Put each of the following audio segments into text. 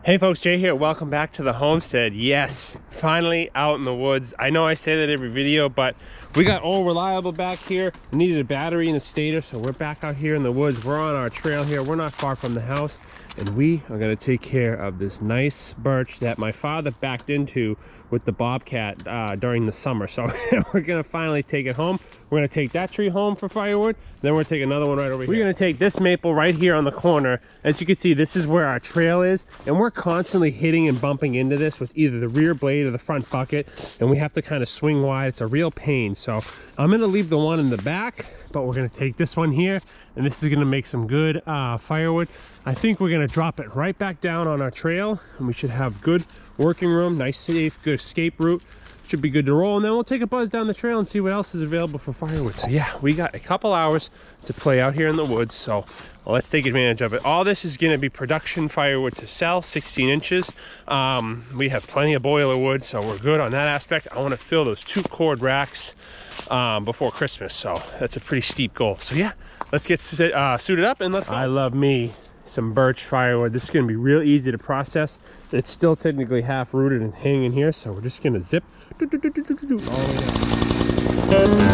Hey folks, Jay here. Welcome back to the homestead. Yes, finally out in the woods. I know I say that every video, but we got old reliable back here. We needed a battery and a stator, so we're back out here in the woods. We're on our trail here. We're not far from the house, and we are going to take care of this nice birch that my father backed into with the bobcat during the summer. So we're going to finally take it home. We're going to take that tree home for firewood. Then we're going to take another one right over here. We're going to take this maple right here on the corner. As you can see, this is where our trail is, and we're constantly hitting and bumping into this with either the rear blade or the front bucket, and we have to kind of swing wide. It's a real pain. So I'm going to leave the one in the back, but we're going to take this one here, and this is going to make some good firewood. I think we're going to drop it right back down on our trail, and we should have good working room, nice, safe, good escape route. Should be good to roll, and then we'll take a buzz down the trail and see what else is available for firewood. So yeah, we got a couple hours to play out here in the woods, so let's take advantage of it. All this is going to be production firewood to sell, 16 inches. We have plenty of boiler wood, so we're good on that aspect. I want to fill those 2 cord racks before Christmas, so that's a pretty steep goal. So yeah, let's get suited up and let's go. I love me some birch firewood. This is going to be real easy to process. It's still technically half rooted and hanging here, so we're just going to zip all the way down.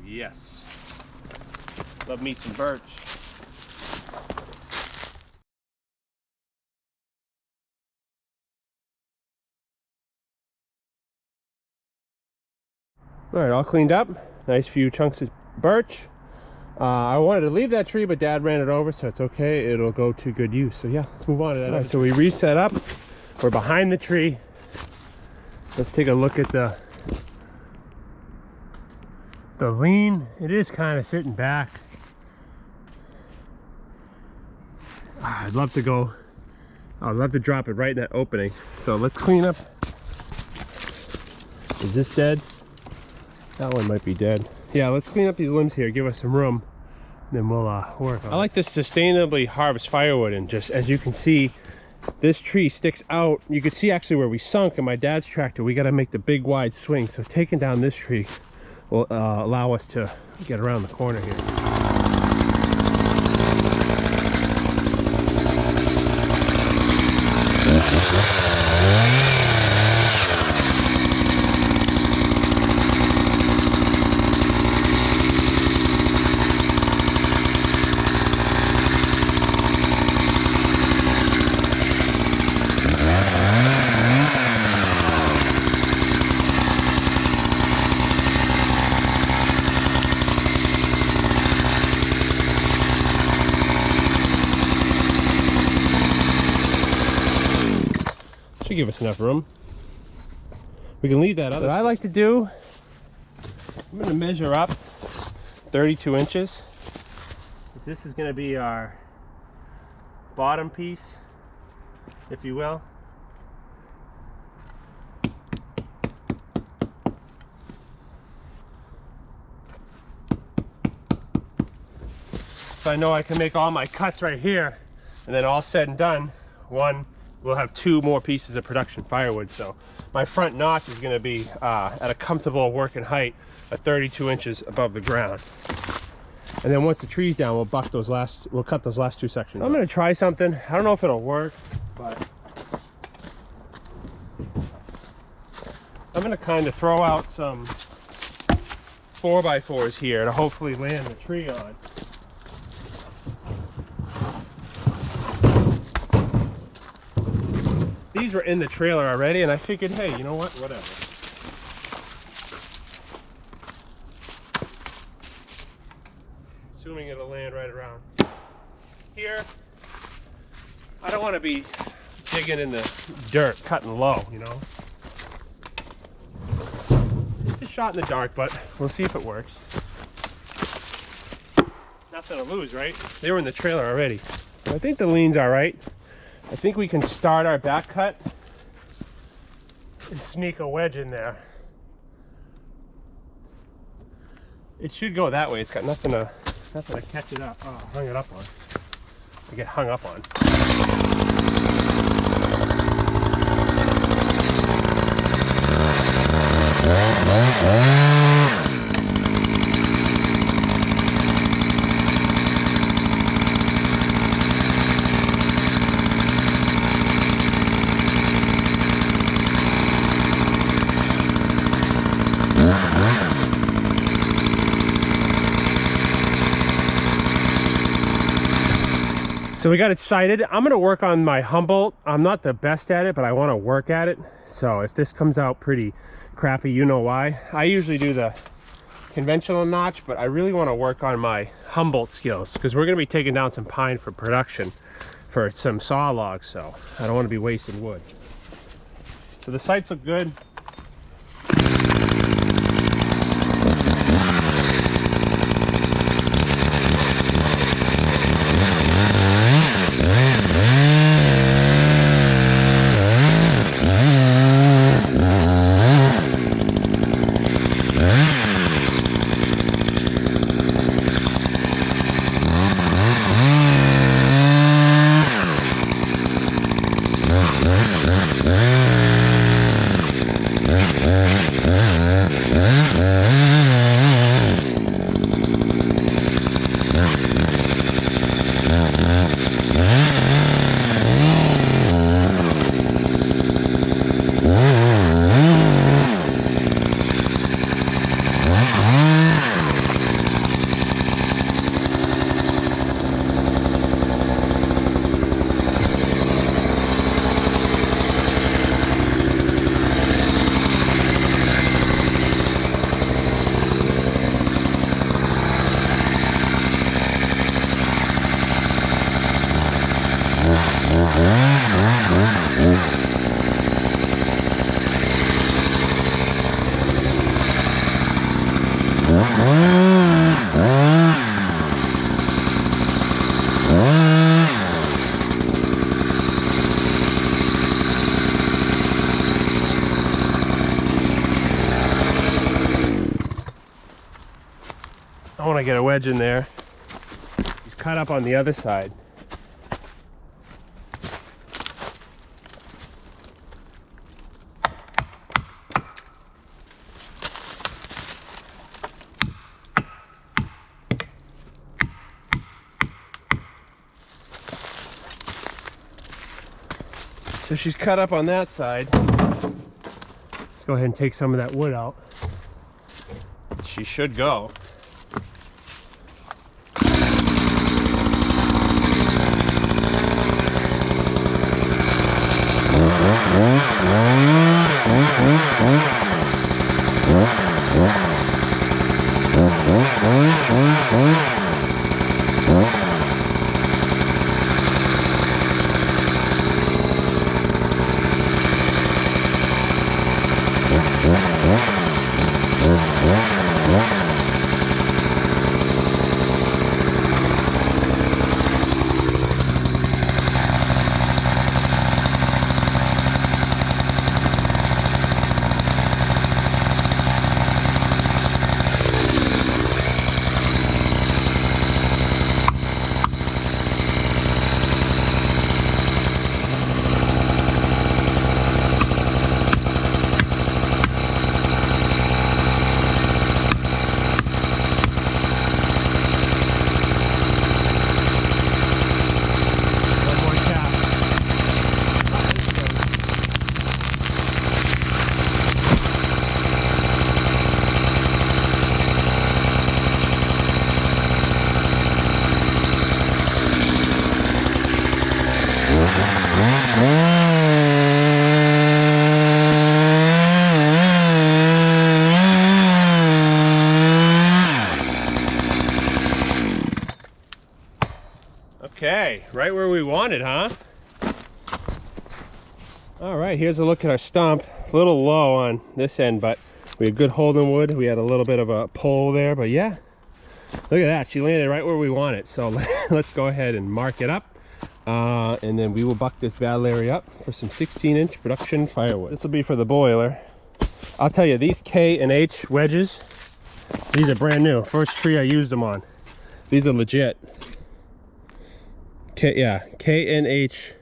Yes, love me some birch. All right, all cleaned up. Nice few chunks of birch. I wanted to leave that tree, but Dad ran it over, so it's okay. It'll go to good use. So yeah, let's move on to that. All right, so we reset up. We're behind the tree. Let's take a look at the lean. It is kind of sitting back. I'd love to drop it right in that opening. So let's clean up. Is this dead? That one might be dead. Yeah, let's clean up these limbs here, give us some room, then we'll work on it. I like to sustainably harvest firewood, and just as you can see, this tree sticks out. You can see actually where we sunk in my dad's tractor. We got to make the big wide swing, so taking down this tree will allow us to get around the corner here. Give us enough room. We can leave that other. What I like to do I'm going to measure up 32 inches. This is going to be our bottom piece, if you will. So I know I can make all my cuts right here, and then all said and done, we'll have 2 more pieces of production firewood. So my front notch is going to be at a comfortable working height at 32 inches above the ground. And then once the tree's down, we'll cut those last 2 sections. I'm going to try something. I don't know if it'll work, but I'm going to kind of throw out some 4x4s here to hopefully land the tree on. These were in the trailer already, and I figured, hey, you know what? Whatever. Assuming it'll land right around here. I don't want to be digging in the dirt, cutting low, you know. It's a shot in the dark, but we'll see if it works. Nothing to lose, right? They were in the trailer already. I think the lean's all right. I think we can start our back cut and sneak a wedge in there. It should go that way. It's got nothing to catch it up. Oh, hung it up on. I get hung up on. So we got it sighted. I'm going to work on my Humboldt. I'm not the best at it, but I want to work at it. So if this comes out pretty crappy, you know why. I usually do the conventional notch, but I really want to work on my Humboldt skills because we're going to be taking down some pine for production for some saw logs, so I don't want to be wasting wood. So the sights look good. I want to get a wedge in there. He's cut up on the other side. So she's cut up on that side. Let's go ahead and take some of that wood out. She should go. Okay, right where we wanted, huh? All right, here's a look at our stump. A little low on this end, but we had good holding wood. We had a little bit of a pull there, but yeah, look at that. She landed right where we want it. So let's go ahead and mark it up. And then we will buck this battle area up for some 16-inch production firewood. This will be for the boiler. I'll tell you, these K and H wedges, these are brand new. First tree I used them on. These are legit. K and H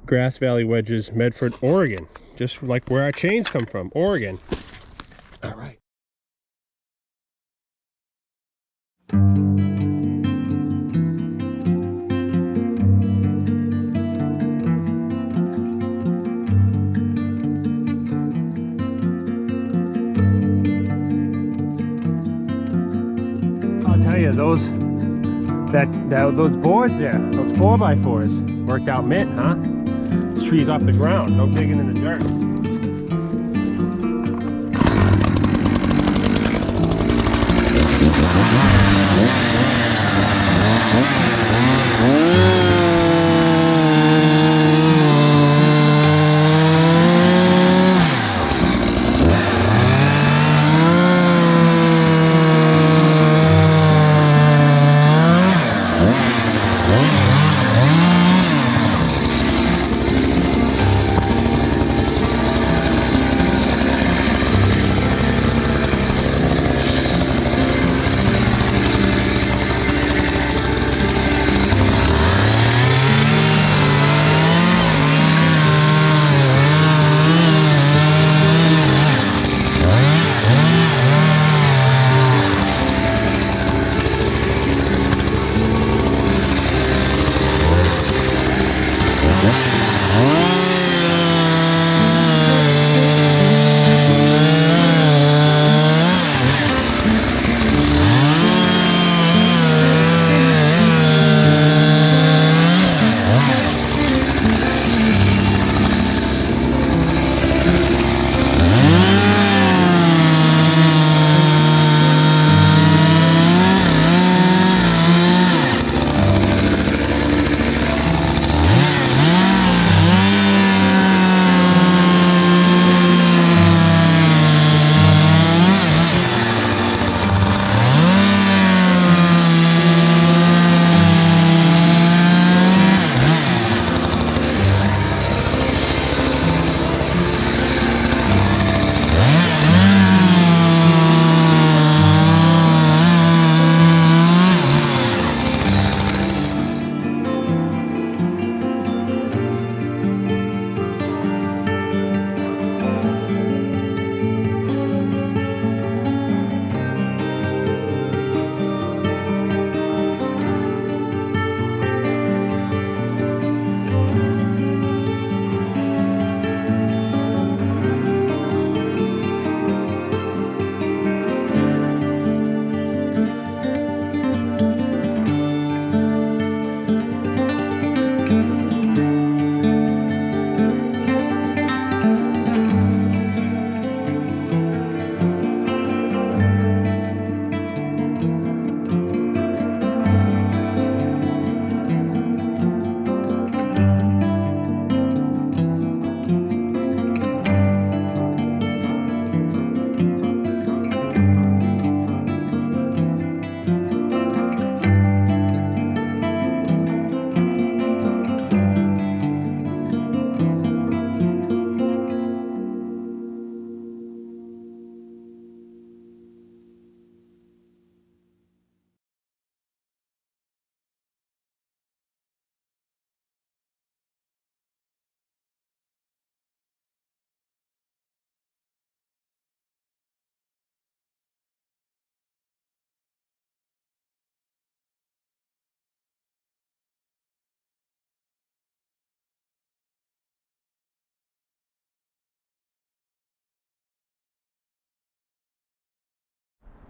Grass Valley wedges, Medford, Oregon. Just like where our chains come from, Oregon. All right. I'll tell you, those boards there, those 4x4s, worked out mint, huh? This tree's off the ground, no digging in the dirt.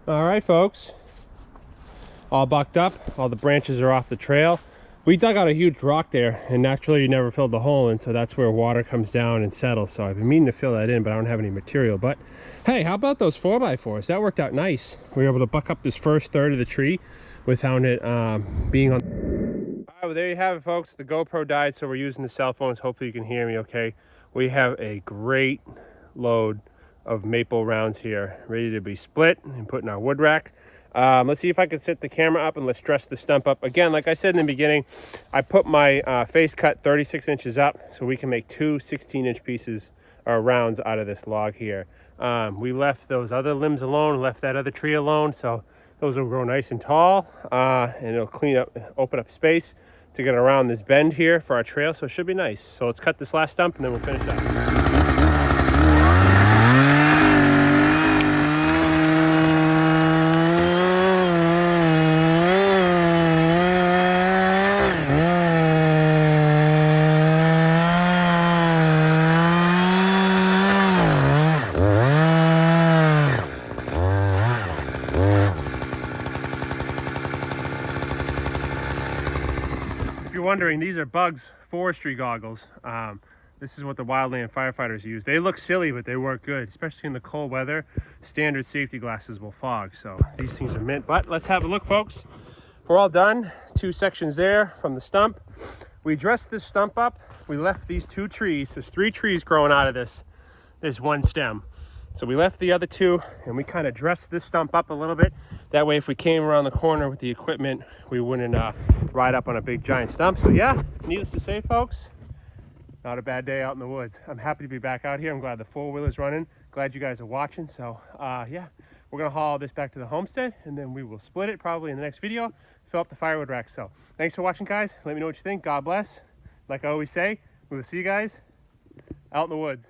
All right, folks, all bucked up, all the branches are off the trail. We dug out a huge rock there, and naturally you never filled the hole in, so that's where water comes down and settles. So I've been meaning to fill that in, but I don't have any material. But hey, how about those 4x4s? That worked out nice. We were able to buck up this first third of the tree without it being on. All right, well, there you have it, folks. The GoPro died, so we're using the cell phones. Hopefully you can hear me okay. We have a great load of maple rounds here, ready to be split and put in our wood rack. Let's see if I can set the camera up and let's dress the stump up. Again, like I said in the beginning, I put my face cut 36 inches up so we can make two 16-inch pieces or rounds out of this log here. We left those other limbs alone, left that other tree alone, so those will grow nice and tall, and it'll clean up, open up space to get around this bend here for our trail, so it should be nice. So let's cut this last stump and then we'll finish up. If you're wondering, these are Bugs forestry goggles. This is what the wildland firefighters use. They look silly, but they work good, especially in the cold weather. Standard safety glasses will fog, so these things are mint. But let's have a look, folks. We're all done. 2 sections there from the stump. We dressed this stump up. We left these 2 trees. There's 3 trees growing out of this one stem. So we left the other 2 and we kind of dressed this stump up a little bit. That way, if we came around the corner with the equipment, we wouldn't ride up on a big giant stump. So yeah, needless to say, folks, not a bad day out in the woods. I'm happy to be back out here. I'm glad the 4-wheeler's running. Glad you guys are watching. So yeah, we're gonna haul this back to the homestead and then we will split it probably in the next video, fill up the firewood rack. So thanks for watching, guys. Let me know what you think. God bless. Like I always say, we will see you guys out in the woods.